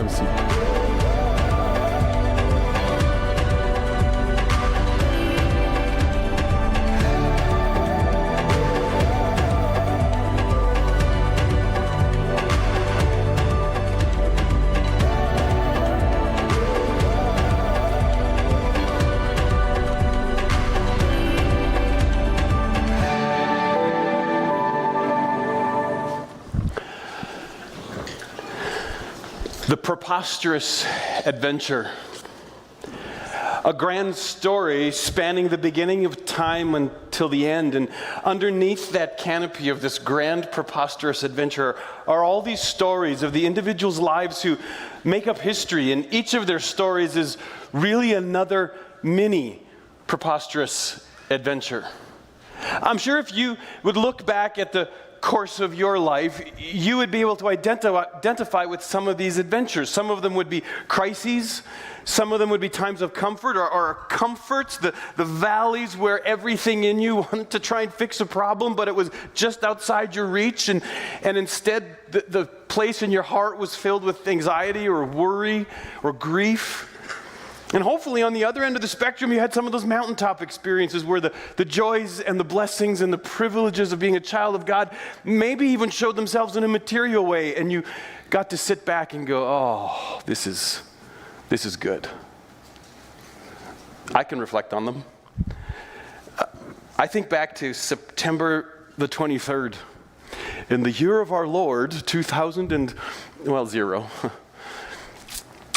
have a seat. The preposterous adventure. A grand story spanning the beginning of time until the end. And underneath that canopy of this grand preposterous adventure are all these stories of the individuals' lives who make up history. And each of their stories is really another mini preposterous adventure. I'm sure if you would look back at the course of your life, you would be able to identify with some of these adventures. Some of them would be crises. Some of them would be times of comfort or comforts, the valleys where everything in you wanted to try and fix a problem, but it was just outside your reach. And instead, the place in your heart was filled with anxiety or worry or grief. And hopefully on the other end of the spectrum, you had some of those mountaintop experiences where the joys and the blessings and the privileges of being a child of God maybe even showed themselves in a material way, and you got to sit back and go, oh, this is good. I can reflect on them. I think back to September the 23rd in the year of our Lord, 0.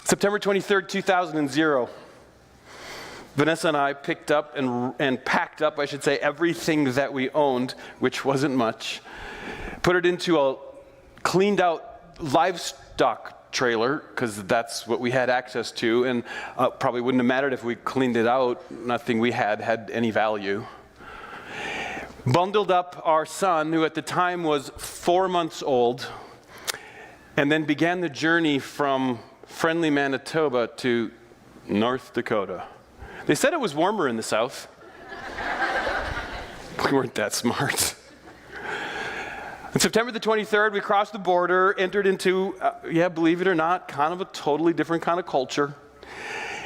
September 23rd, 2000. Vanessa and I picked up and packed up, I should say, everything that we owned, which wasn't much, put it into a cleaned out livestock trailer, because that's what we had access to, and probably wouldn't have mattered if we cleaned it out. Nothing we had any value. Bundled up our son, who at the time was 4 months old, and then began the journey from friendly Manitoba to North Dakota. They said it was warmer in the south. We weren't that smart. On September the 23rd, we crossed the border, entered into, believe it or not, kind of a totally different kind of culture.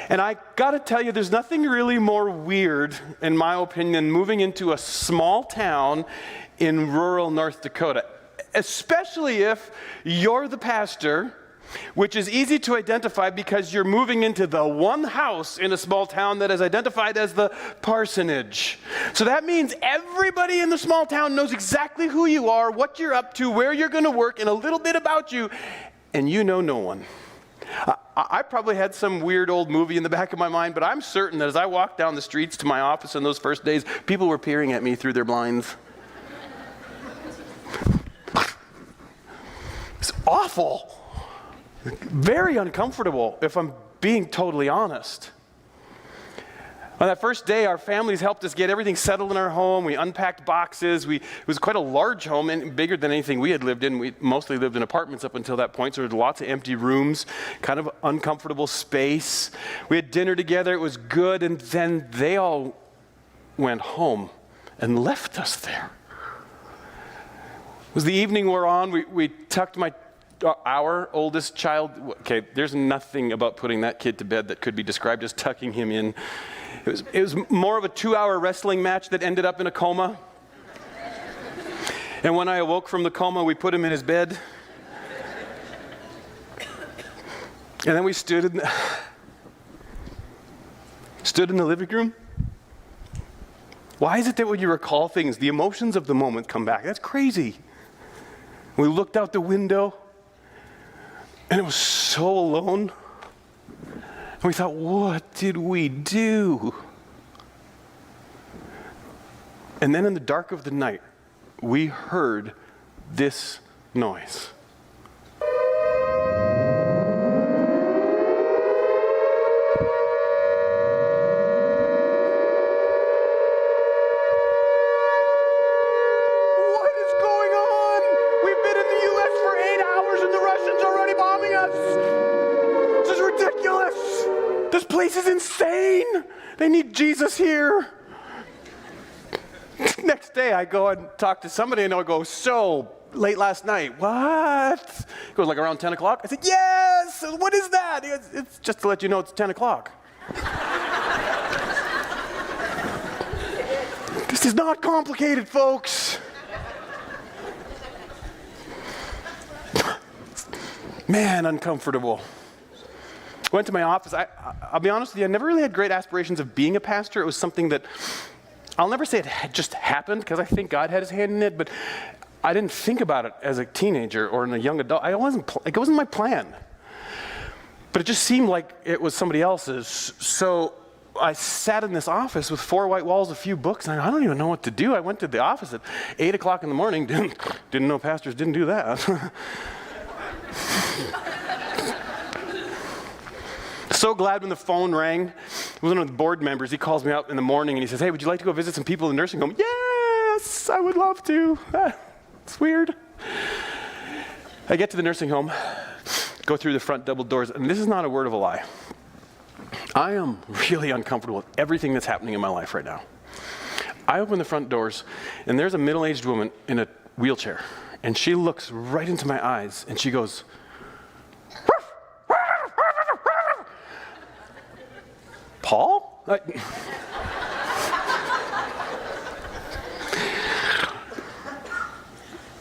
And I gotta tell you, there's nothing really more weird, in my opinion, than moving into a small town in rural North Dakota, especially if you're the pastor, which is easy to identify because you're moving into the one house in a small town that is identified as the parsonage. So that means everybody in the small town knows exactly who you are, what you're up to, where you're going to work, and a little bit about you, and you know no one. I probably had some weird old movie in the back of my mind, but I'm certain that as I walked down the streets to my office in those first days, people were peering at me through their blinds. It's awful. Very uncomfortable, if I'm being totally honest. On that first day, our families helped us get everything settled in our home. We unpacked boxes. It was quite a large home and bigger than anything we had lived in. We mostly lived in apartments up until that point, so there were lots of empty rooms, kind of uncomfortable space. We had dinner together. It was good, and then they all went home and left us there. It was the evening we're on. We tucked our oldest child, okay, there's nothing about putting that kid to bed that could be described as tucking him in. It was more of a 2-hour wrestling match that ended up in a coma. And when I awoke from the coma, we put him in his bed. And then we stood in the living room. Why is it that when you recall things, the emotions of the moment come back? That's crazy. We looked out the window, and it was so alone. And we thought, what did we do? And then in the dark of the night, we heard this noise. This is insane. They need Jesus here. Next day, I go and talk to somebody, and they'll go, so, late last night. What? It goes like around 10 o'clock. I said, yes, what is that? He goes, it's just to let you know it's 10 o'clock. This is not complicated, folks. Man, uncomfortable. Went to my office. I'll be honest with you, I never really had great aspirations of being a pastor. It was something that, I'll never say it had just happened, because I think God had his hand in it, but I didn't think about it as a teenager or in a young adult. It wasn't my plan. But it just seemed like it was somebody else's. So I sat in this office with 4 white walls, a few books, and I don't even know what to do. I went to the office at 8 o'clock in the morning. Didn't know pastors didn't do that. So glad when the phone rang. It was one of the board members. He calls me up in the morning and he says, hey, would you like to go visit some people in the nursing home? Yes, I would love to. It's weird. I get to the nursing home, go through the front double doors, and this is not a word of a lie. I am really uncomfortable with everything that's happening in my life right now. I open the front doors, and there's a middle-aged woman in a wheelchair, and she looks right into my eyes, and she goes, Paul?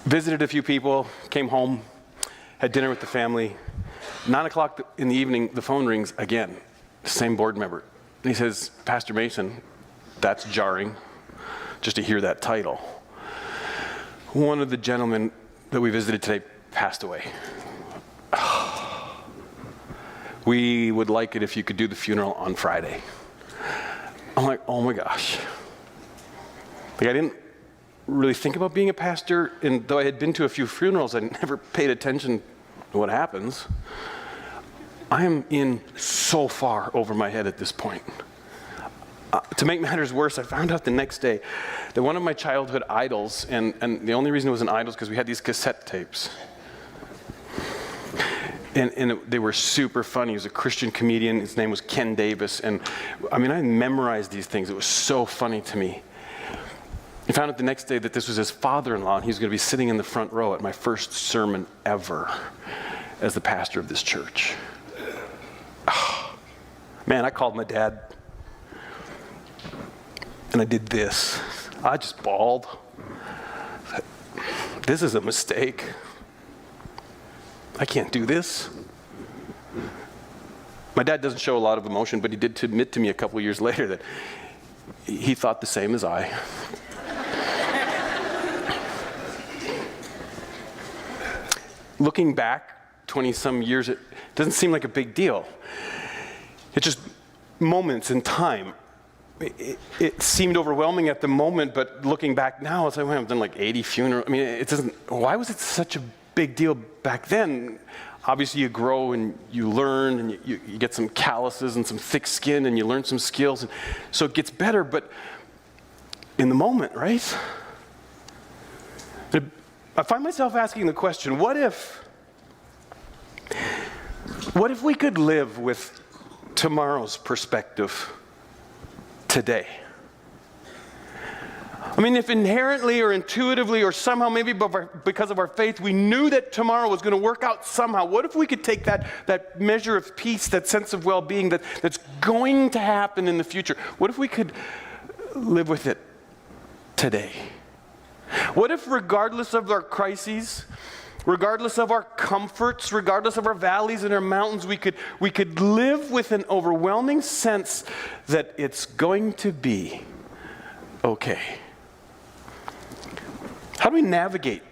Visited a few people, came home, had dinner with the family. 9 o'clock in the evening, the phone rings again. The same board member. And he says, Pastor Mason, that's jarring, just to hear that title. One of the gentlemen that we visited today passed away. We would like it if you could do the funeral on Friday. I'm like, oh my gosh. Like, I didn't really think about being a pastor, and though I had been to a few funerals, I never paid attention to what happens. I am in so far over my head at this point. To make matters worse, I found out the next day that one of my childhood idols, and the only reason it was an idol is because we had these cassette tapes. And they were super funny. He was a Christian comedian. His name was Ken Davis. And I mean, I memorized these things. It was so funny to me. I found out the next day that this was his father-in-law, and he was going to be sitting in the front row at my first sermon ever as the pastor of this church. Oh, man, I called my dad, and I did this. I just bawled. This is a mistake. I can't do this. My dad doesn't show a lot of emotion, but he did admit to me a couple years later that he thought the same as I. Looking back 20-some years, it doesn't seem like a big deal. It's just moments in time. It seemed overwhelming at the moment, but looking back now, it's like, well, I've done like 80 funerals. I mean, it doesn't, why was it such a big deal back then? Obviously, you grow and you learn, and you get some calluses and some thick skin, and you learn some skills, and so it gets better, but in the moment, right? I find myself asking the question, what if we could live with tomorrow's perspective today? I mean, if inherently or intuitively or somehow, maybe because of our faith, we knew that tomorrow was going to work out somehow, what if we could take that measure of peace, that sense of well-being that's going to happen in the future, what if we could live with it today? What if, regardless of our crises, regardless of our comforts, regardless of our valleys and our mountains, we could live with an overwhelming sense that it's going to be okay? How do we navigate?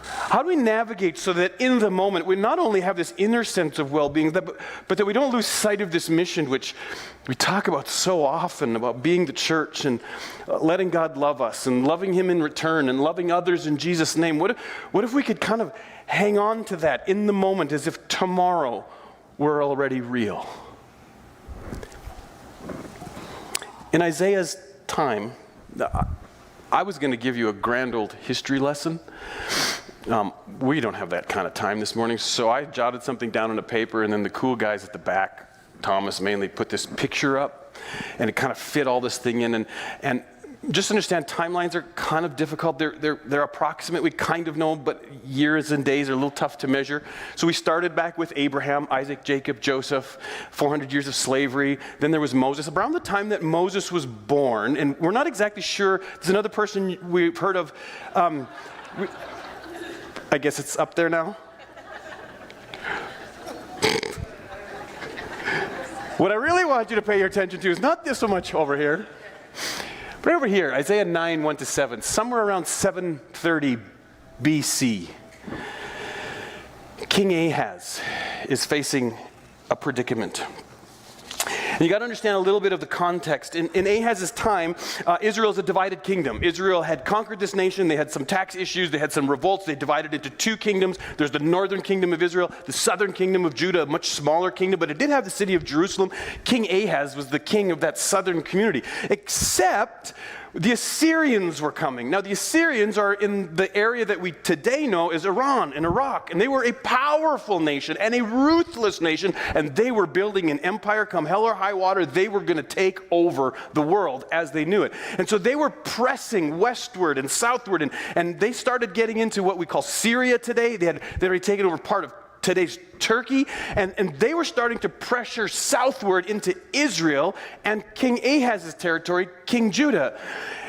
How do we navigate so that in the moment we not only have this inner sense of well-being, but that we don't lose sight of this mission, which we talk about so often, about being the church and letting God love us and loving Him in return and loving others in Jesus' name? What if we could kind of hang on to that in the moment as if tomorrow were already real? In Isaiah's time, I was going to give you a grand old history lesson. We don't have that kind of time this morning, so I jotted something down on a paper, and then the cool guys at the back, Thomas mainly, put this picture up, and it kind of fit all this thing in. And just understand timelines are kind of difficult. They're approximate. We kind of know, but years and days are a little tough to measure. So we started back with Abraham, Isaac, Jacob, Joseph, 400 years of slavery. Then there was Moses. Around the time that Moses was born, and we're not exactly sure, there's another person we've heard of. I guess it's up there now. What I really want you to pay your attention to is not this so much over here, but over here, Isaiah 9, 1-7, somewhere around 730 BC, King Ahaz is facing a predicament. And you got to understand a little bit of the context. In Ahaz's time, Israel is a divided kingdom. Israel had conquered this nation. They had some tax issues. They had some revolts. They divided into two kingdoms. There's the northern kingdom of Israel, the southern kingdom of Judah, a much smaller kingdom, but it did have the city of Jerusalem. King Ahaz was the king of that southern community, except the Assyrians were coming. Now, the Assyrians are in the area that we today know as Iran and Iraq, and they were a powerful nation and a ruthless nation, and they were building an empire. Come hell or high water, they were going to take over the world as they knew it. And so they were pressing westward and southward, and they started getting into what we call Syria today. They already taken over part of today's Turkey, and they were starting to pressure southward into Israel and King Ahaz's territory, King Judah.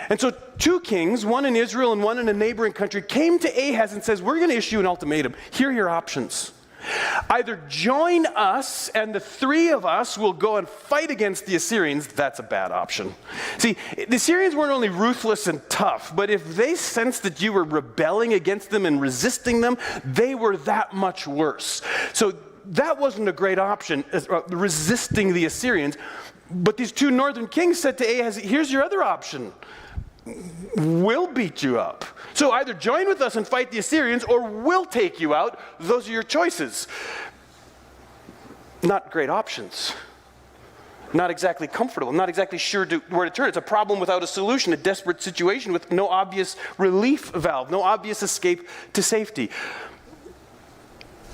And so two kings, one in Israel and one in a neighboring country, came to Ahaz and says, we're going to issue an ultimatum. Here are your options. Either join us and the three of us will go and fight against the Assyrians. That's a bad option. See, the Assyrians weren't only ruthless and tough, but if they sensed that you were rebelling against them and resisting them, they were that much worse. So that wasn't a great option, resisting the Assyrians. But these two northern kings said to Ahaz, here's your other option. We'll beat you up. So either join with us and fight the Assyrians, or we'll take you out. Those are your choices. Not great options. Not exactly comfortable. Not exactly sure where to turn. It's a problem without a solution, a desperate situation with no obvious relief valve, no obvious escape to safety.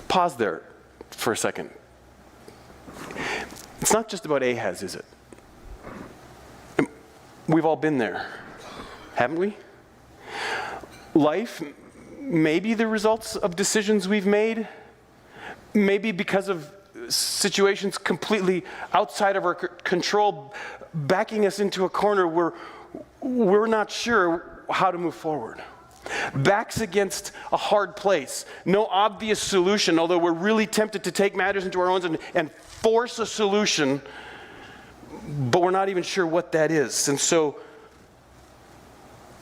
Pause there for a second. It's not just about Ahaz, is it? We've all been there. Haven't we? Life may be the results of decisions we've made, maybe because of situations completely outside of our control, backing us into a corner where we're not sure how to move forward. Backs against a hard place, no obvious solution, although we're really tempted to take matters into our own hands and force a solution, but we're not even sure what that is. And so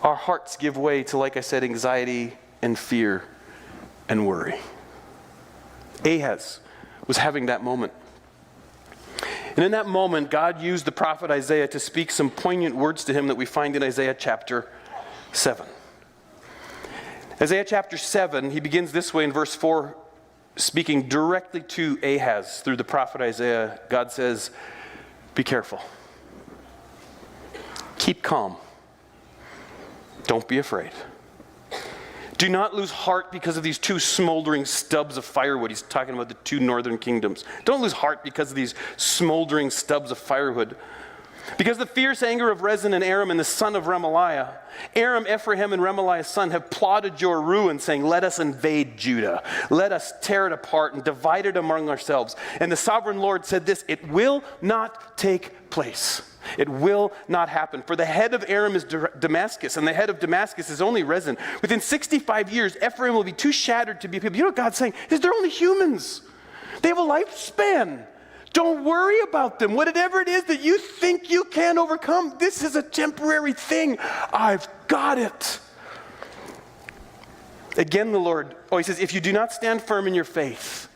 our hearts give way to, like I said, anxiety and fear and worry. Ahaz was having that moment. And in that moment, God used the prophet Isaiah to speak some poignant words to him that we find in Isaiah chapter 7. Isaiah chapter 7, he begins this way in verse 4, speaking directly to Ahaz through the prophet Isaiah. God says, be careful. Keep calm. Don't be afraid. Do not lose heart because of these two smoldering stubs of firewood. He's talking about the two northern kingdoms. Don't lose heart because of these smoldering stubs of firewood. Because the fierce anger of Rezin and Aram and the son of Remaliah, Aram, Ephraim, and Remaliah's son have plotted your ruin, saying, let us invade Judah. Let us tear it apart and divide it among ourselves. And the sovereign Lord said this, it will not take place. It will not happen. For the head of Aram is Damascus, and the head of Damascus is only Rezin. Within 65 years, Ephraim will be too shattered to be people. You know what God's saying? Is they're only humans. They have a lifespan. Don't worry about them. Whatever it is that you think you can overcome, this is a temporary thing. I've got it. Again, the Lord, he says, if you do not stand firm in your faith,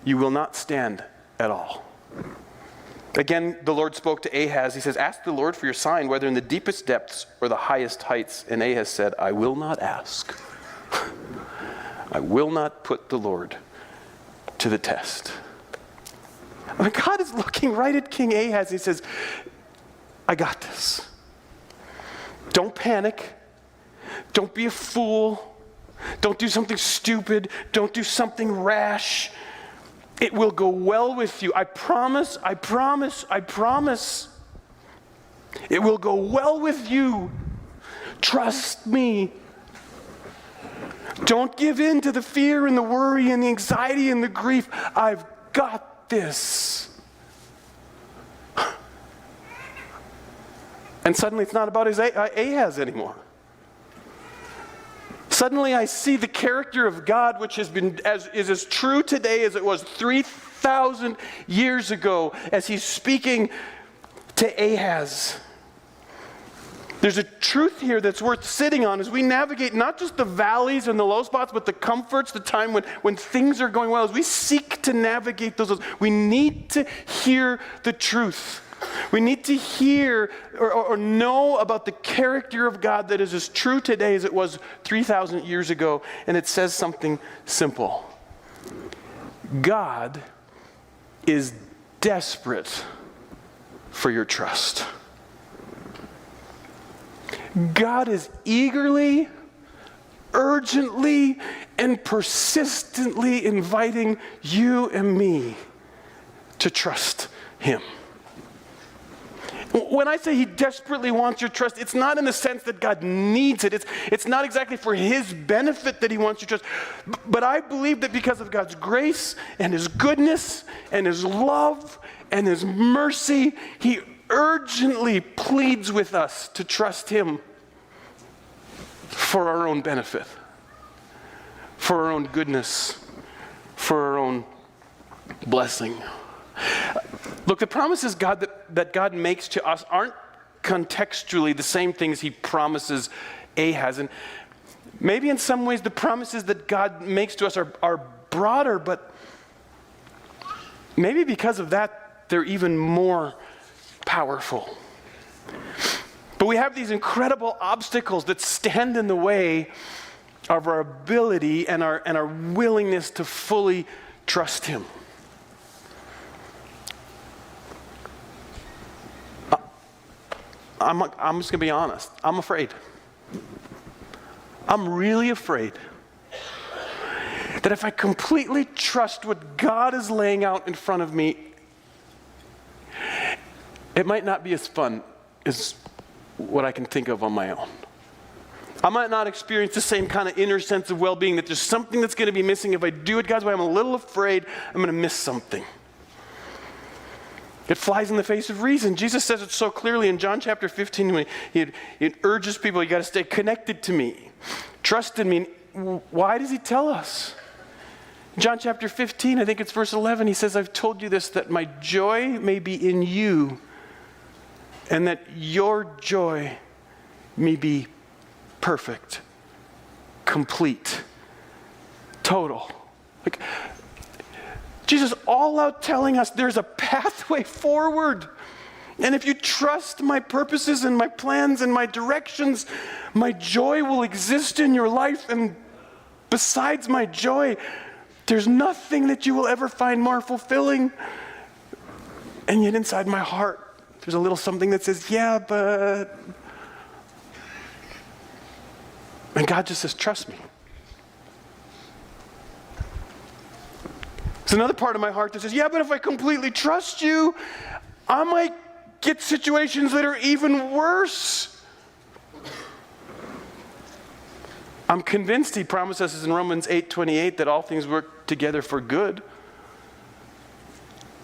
you will not stand at all. Again, the Lord spoke to Ahaz. He says, ask the Lord for your sign, whether in the deepest depths or the highest heights. And Ahaz said, I will not ask. I will not put the Lord to the test. I mean, God is looking right at King Ahaz. He says, I got this. Don't panic. Don't be a fool. Don't do something stupid. Don't do something rash. It will go well with you. I promise, I promise, I promise. It will go well with you. Trust me. Don't give in to the fear and the worry and the anxiety and the grief. I've got this. And suddenly it's not about Ahaz anymore. Suddenly I see the character of God, which is as true today as it was 3,000 years ago, as he's speaking to Ahaz. There's a truth here that's worth sitting on as we navigate not just the valleys and the low spots, but the comforts, the time when things are going well. As we seek to navigate those, we need to hear the truth. We need to hear or know about the character of God that is as true today as it was 3,000 years ago. And it says something simple. God is desperate for your trust. God is eagerly, urgently, and persistently inviting you and me to trust him. When I say he desperately wants your trust, it's not in the sense that God needs it. It's not exactly for his benefit that he wants your trust. But I believe that because of God's grace and his goodness and his love and his mercy, he urgently pleads with us to trust him for our own benefit, for our own goodness, for our own blessing. Look, the promises that God makes to us aren't contextually the same things he promises Ahaz. And maybe in some ways the promises that God makes to us are broader, but maybe because of that, they're even more powerful. But we have these incredible obstacles that stand in the way of our ability and our willingness to fully trust him. I'm just going to be honest. I'm afraid. I'm really afraid that if I completely trust what God is laying out in front of me, it might not be as fun as what I can think of on my own. I might not experience the same kind of inner sense of well-being, that there's something that's going to be missing. If I do it God's way, I'm a little afraid I'm going to miss something. It flies in the face of reason. Jesus says it so clearly in John chapter 15 when he urges people, you got to stay connected to me. Trust in me. Why does he tell us? John chapter 15, I think it's verse 11, he says, I've told you this, that my joy may be in you, and that your joy may be perfect, complete, total. Like, Jesus all out telling us there's a pathway forward. And if you trust my purposes and my plans and my directions, my joy will exist in your life. And besides my joy, there's nothing that you will ever find more fulfilling. And yet inside my heart, there's a little something that says, yeah, but... And God just says, trust me. There's another part of my heart that says, yeah, but if I completely trust you, I might get situations that are even worse. I'm convinced he promises us in Romans 8:28 that all things work together for good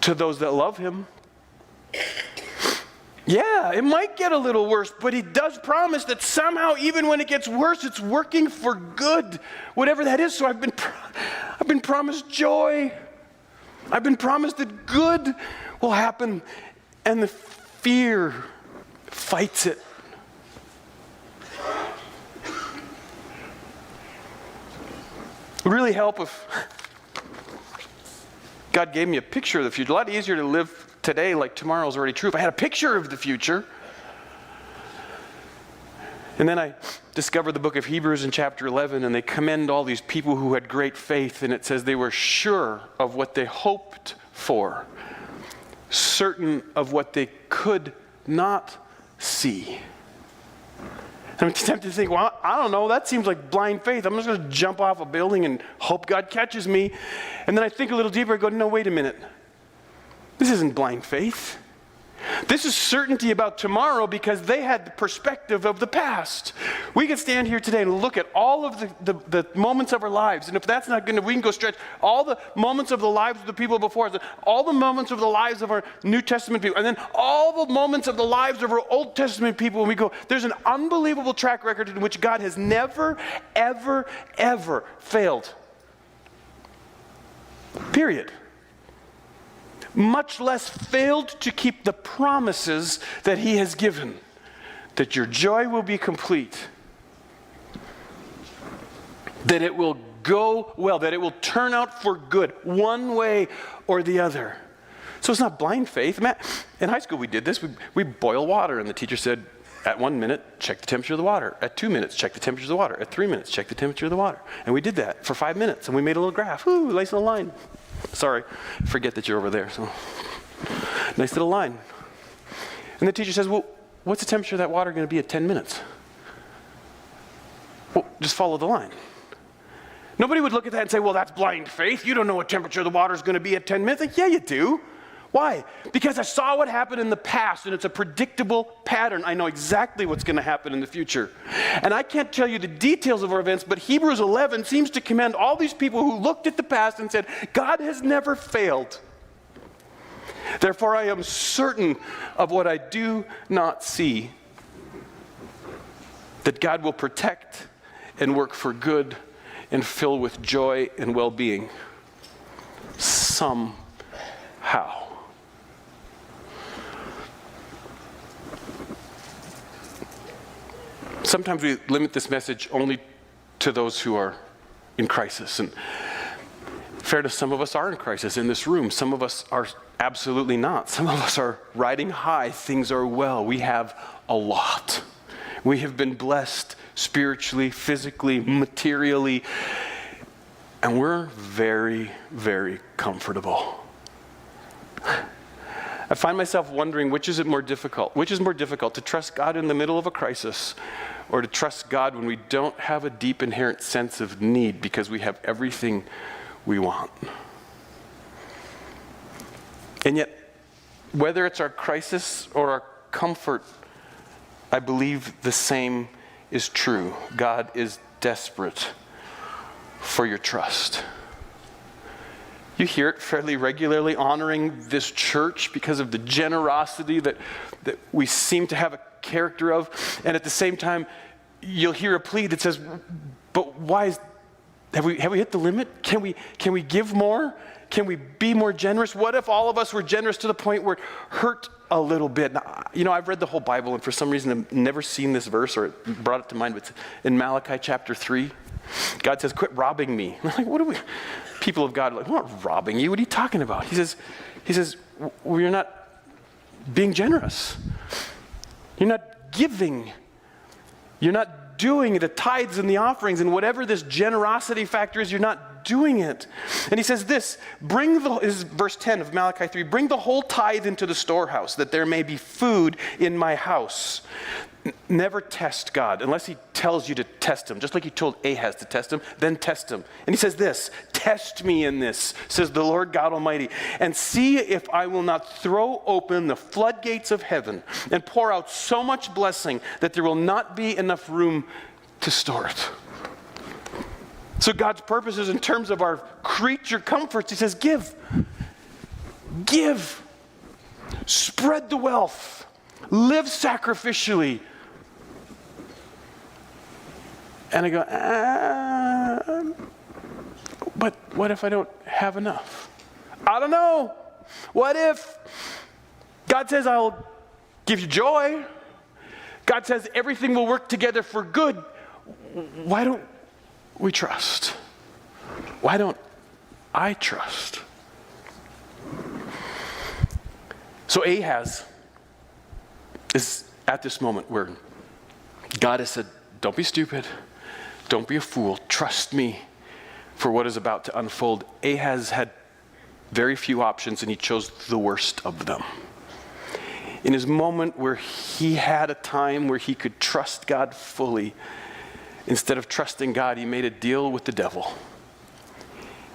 to those that love him. Yeah, it might get a little worse, but he does promise that somehow, even when it gets worse, it's working for good, whatever that is. So I've been promised joy. I've been promised that good will happen, and the fear fights it. It would really help if God gave me a picture of the future. A lot easier to live today like tomorrow's already true. If I had a picture of the future. And then I discovered the book of Hebrews in chapter 11, and they commend all these people who had great faith, and it says they were sure of what they hoped for, certain of what they could not see. And I'm tempted to think, well, I don't know, that seems like blind faith. I'm just going to jump off a building and hope God catches me. And then I think a little deeper, I go, no, wait a minute. This isn't blind faith. This is certainty about tomorrow because they had the perspective of the past. We can stand here today and look at all of the moments of our lives. And if that's not good enough, we can go stretch all the moments of the lives of the people before us, all the moments of the lives of our New Testament people, and then all the moments of the lives of our Old Testament people. And we go, there's an unbelievable track record in which God has never, ever, ever failed. Period. Much less failed to keep the promises that he has given, that your joy will be complete, that it will go well, that it will turn out for good, one way or the other. So it's not blind faith. In high school we did this. We boil water, and the teacher said, at 1 minute, check the temperature of the water. At 2 minutes, check the temperature of the water. At 3 minutes, check the temperature of the water. And we did that for 5 minutes, and we made a little graph. Ooh, nice little line. Sorry, forget that you're over there. So, nice little line. And the teacher says, well, what's the temperature of that water going to be at 10 minutes? Well, just follow the line. Nobody would look at that and say, well, that's blind faith. You don't know what temperature the water is going to be at 10 minutes. Like, yeah, you do. Why? Because I saw what happened in the past, and it's a predictable pattern. I know exactly what's going to happen in the future. And I can't tell you the details of our events, but Hebrews 11 seems to commend all these people who looked at the past and said, God has never failed. Therefore, I am certain of what I do not see, that God will protect and work for good and fill with joy and well-being somehow. Sometimes we limit this message only to those who are in crisis. And fair to some of us are in crisis in this room. Some of us are absolutely not. Some of us are riding high. Things are well. We have a lot. We have been blessed spiritually, physically, materially, and we're very, very comfortable. I find myself wondering, which is more difficult? Which is more difficult, to trust God in the middle of a crisis, or to trust God when we don't have a deep inherent sense of need because we have everything we want? And yet, whether it's our crisis or our comfort, I believe the same is true. God is desperate for your trust. You hear it fairly regularly, honoring this church because of the generosity that we seem to have a character of. And at the same time, you'll hear a plea that says, but why have we hit the limit? Can we give more? Can we be more generous? What if all of us were generous to the point where it hurt a little bit? Now, I've read the whole Bible, and for some reason I've never seen this verse, or it brought it to mind, but it's in Malachi chapter 3. God says, quit robbing me. I'm like, what are we, people of God, like, we're not robbing you. What are you talking about? He says, well, you're not being generous. You're not giving. You're not doing the tithes and the offerings and whatever this generosity factor is, you're not doing it. And he says this, this is verse 10 of Malachi 3, bring the whole tithe into the storehouse, that there may be food in my house. Never test God unless he tells you to test him. Just like he told Ahaz to test him, then test him. And he says this, test me in this, says the Lord God Almighty, and see if I will not throw open the floodgates of heaven and pour out so much blessing that there will not be enough room to store it. So God's purposes in terms of our creature comforts, he says, give, spread the wealth, live sacrificially. And I go, but what if I don't have enough? I don't know. What if God says I'll give you joy? God says everything will work together for good. Why don't we trust? Why don't I trust? So Ahaz is at this moment where God has said, don't be stupid. Don't be a fool. Trust me for what is about to unfold. Ahaz had very few options, and he chose the worst of them. In his moment where he had a time where he could trust God fully, instead of trusting God, he made a deal with the devil.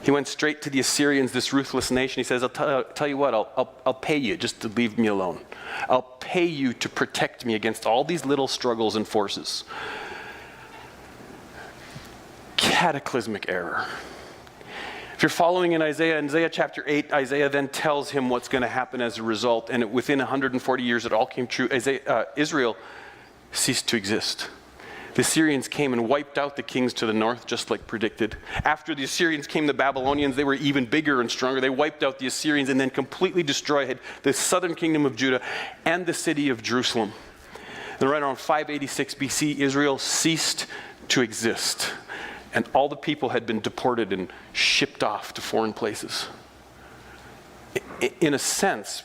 He went straight to the Assyrians, this ruthless nation. He says, I'll tell you what, I'll pay you just to leave me alone. I'll pay you to protect me against all these little struggles and forces. Cataclysmic error. If you're following in Isaiah chapter 8, Isaiah then tells him what's going to happen as a result. And within 140 years, it all came true. Israel ceased to exist. The Assyrians came and wiped out the kings to the north, just like predicted. After the Assyrians came the Babylonians, they were even bigger and stronger. They wiped out the Assyrians and then completely destroyed the southern kingdom of Judah and the city of Jerusalem. And right around 586 BC, Israel ceased to exist. And all the people had been deported and shipped off to foreign places. In a sense,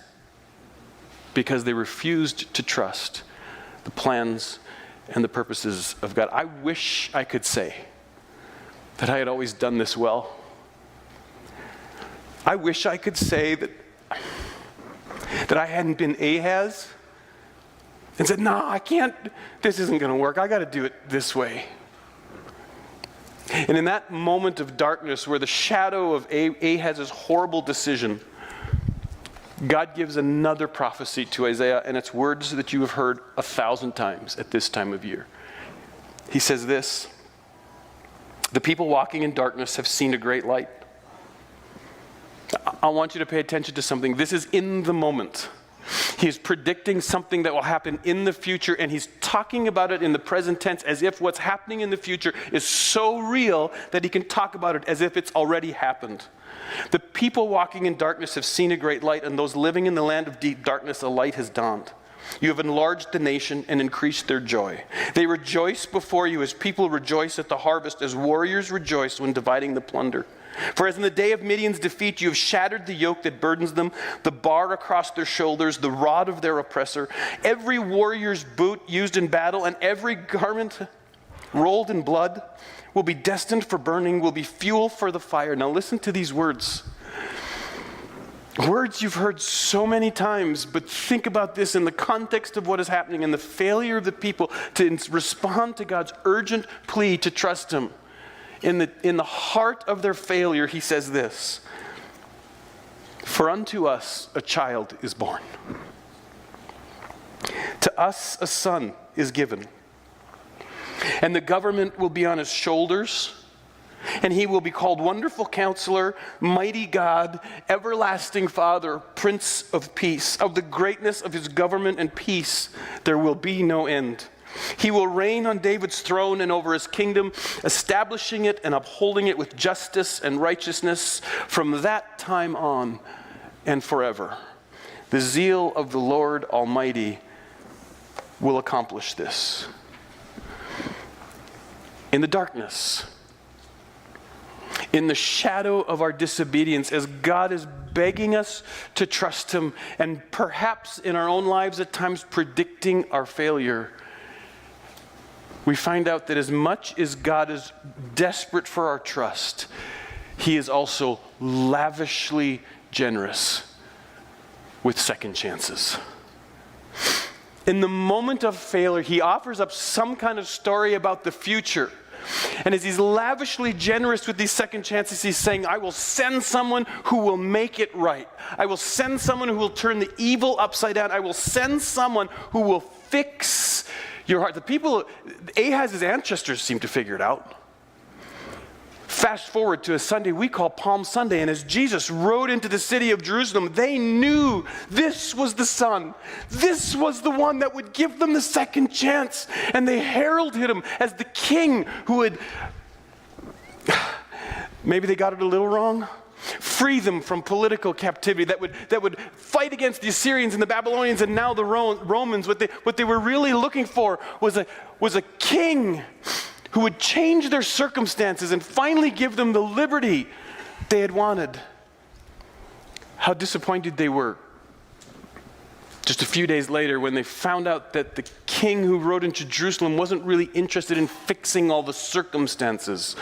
because they refused to trust the plans and the purposes of God. I wish I could say that I had always done this well. I wish I could say that I hadn't been Ahaz and said, no, I can't, this isn't going to work. I got to do it this way. And in that moment of darkness where the shadow of Ahaz's horrible decision, God gives another prophecy to Isaiah, and it's words that you have heard 1,000 times at this time of year. He says this, the people walking in darkness have seen a great light. I want you to pay attention to something. This is in the moment. He is predicting something that will happen in the future, and he's talking about it in the present tense as if what's happening in the future is so real that he can talk about it as if it's already happened. The people walking in darkness have seen a great light, and those living in the land of deep darkness, a light has dawned. You have enlarged the nation and increased their joy. They rejoice before you as people rejoice at the harvest, as warriors rejoice when dividing the plunder. For as in the day of Midian's defeat, you have shattered the yoke that burdens them, the bar across their shoulders, the rod of their oppressor. Every warrior's boot used in battle and every garment rolled in blood will be destined for burning, will be fuel for the fire. Now listen to these words. Words you've heard so many times, but think about this in the context of what is happening and the failure of the people to respond to God's urgent plea to trust him. In the heart of their failure, he says this, for unto us a child is born. To us a son is given. And the government will be on his shoulders, and he will be called Wonderful Counselor, Mighty God, Everlasting Father, Prince of Peace. Of the greatness of his government and peace there will be no end. He will reign on David's throne and over his kingdom, establishing it and upholding it with justice and righteousness from that time on and forever. The zeal of the Lord Almighty will accomplish this. In the darkness, in the shadow of our disobedience, as God is begging us to trust him, and perhaps in our own lives at times predicting our failure, we find out that as much as God is desperate for our trust, he is also lavishly generous with second chances. In the moment of failure, he offers up some kind of story about the future. And as he's lavishly generous with these second chances, he's saying, I will send someone who will make it right. I will send someone who will turn the evil upside down. I will send someone who will fix your heart. The people, Ahaz's ancestors seem to figure it out. Fast forward to a Sunday we call Palm Sunday, and as Jesus rode into the city of Jerusalem, they knew this was the Son. This was the one that would give them the second chance, and they heralded him as the King who would, maybe they got it a little wrong, free them from political captivity, that would fight against the Assyrians and the Babylonians and now the Romans. What they were really looking for was a king who would change their circumstances and finally give them the liberty they had wanted. How disappointed they were just a few days later when they found out that the king who rode into Jerusalem wasn't really interested in fixing all the circumstances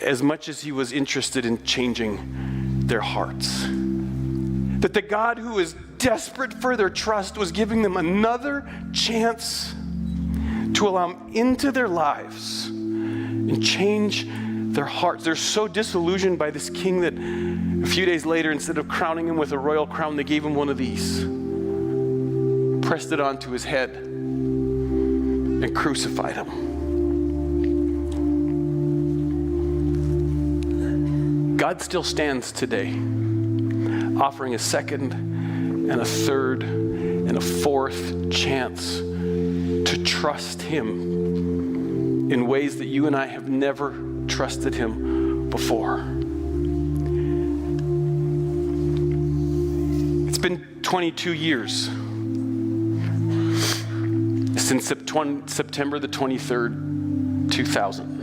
as much as he was interested in changing their hearts. That the God who is desperate for their trust was giving them another chance to allow him into their lives and change their hearts. They're so disillusioned by this king that a few days later, instead of crowning him with a royal crown, they gave him one of these, pressed it onto his head, and crucified him. God still stands today, offering a second and a third and a fourth chance to trust him in ways that you and I have never trusted him before. It's been 22 years since September the 23rd, 2000.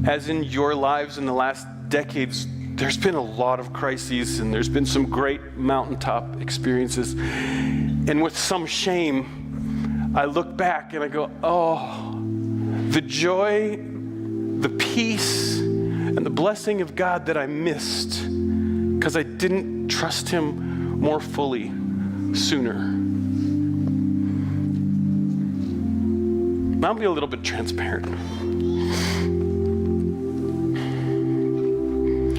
As in your lives in the last decades, there's been a lot of crises, and there's been some great mountaintop experiences. And with some shame, I look back and I go, oh, the joy, the peace, and the blessing of God that I missed because I didn't trust him more fully sooner. I'll be a little bit transparent.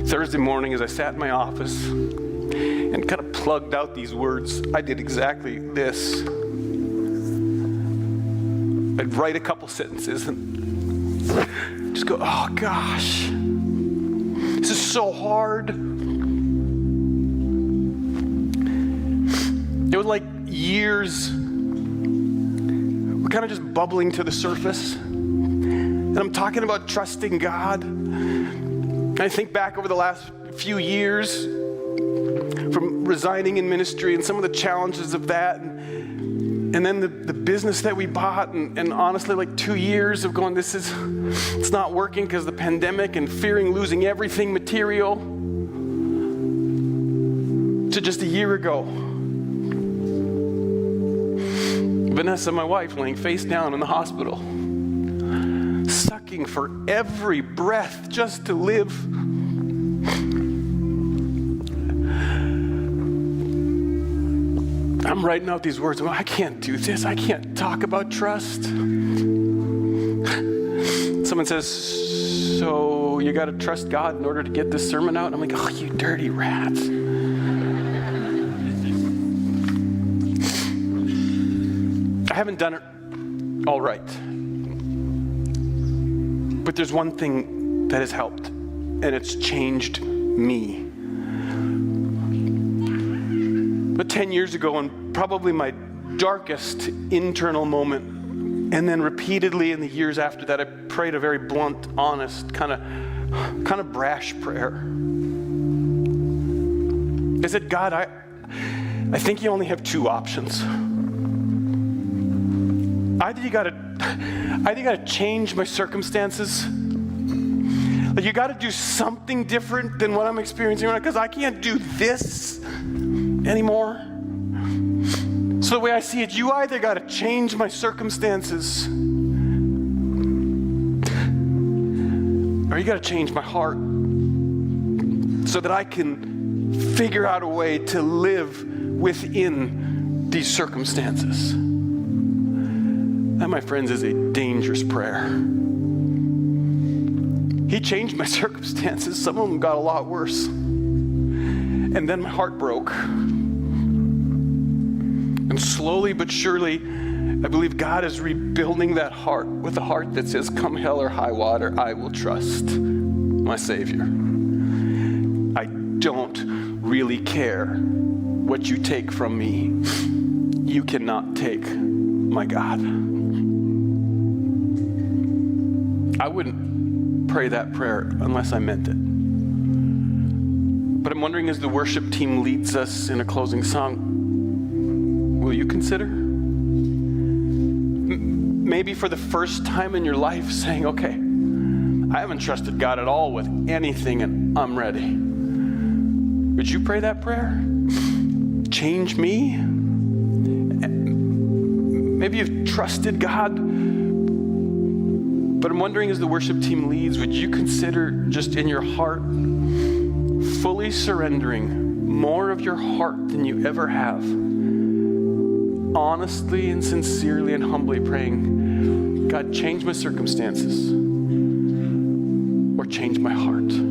Thursday morning, as I sat in my office and kind of plugged out these words, I did exactly this. I'd write a couple sentences and just go, oh gosh, this is so hard. It was like years were kind of just bubbling to the surface. And I'm talking about trusting God. I think back over the last few years from resigning in ministry and some of the challenges of that, and then the business that we bought, and honestly, like 2 years of going, it's not working because of the pandemic, and fearing losing everything material, to just a year ago. Vanessa, my wife, laying face down in the hospital, sucking for every breath just to live. I'm writing out these words. I can't do this. I can't talk about trust. Someone says, so you got to trust God in order to get this sermon out? I'm like, oh, you dirty rat. I haven't done it all right. But there's one thing that has helped, and it's changed me. But 10 years ago, and probably my darkest internal moment, and then repeatedly in the years after that, I prayed a very blunt, honest, kind of brash prayer. I said, God, I think you only have two options. Either you gotta change my circumstances. Like you gotta do something different than what I'm experiencing right now, because I can't do this anymore. So the way I see it, you either gotta change my circumstances, or you gotta change my heart so that I can figure out a way to live within these circumstances. That, my friends, is a dangerous prayer. He changed my circumstances. Some of them got a lot worse. And then my heart broke. And slowly but surely, I believe God is rebuilding that heart with a heart that says, come hell or high water, I will trust my Savior. I don't really care what you take from me. You cannot take my God. I wouldn't pray that prayer unless I meant it. But I'm wondering, as the worship team leads us in a closing song, will you consider? Maybe for the first time in your life saying, okay, I haven't trusted God at all with anything and I'm ready. Would you pray that prayer? Change me? Maybe you've trusted God, but I'm wondering, as the worship team leads, would you consider just in your heart fully surrendering more of your heart than you ever have, honestly and sincerely and humbly praying, God, change my circumstances. change my heart.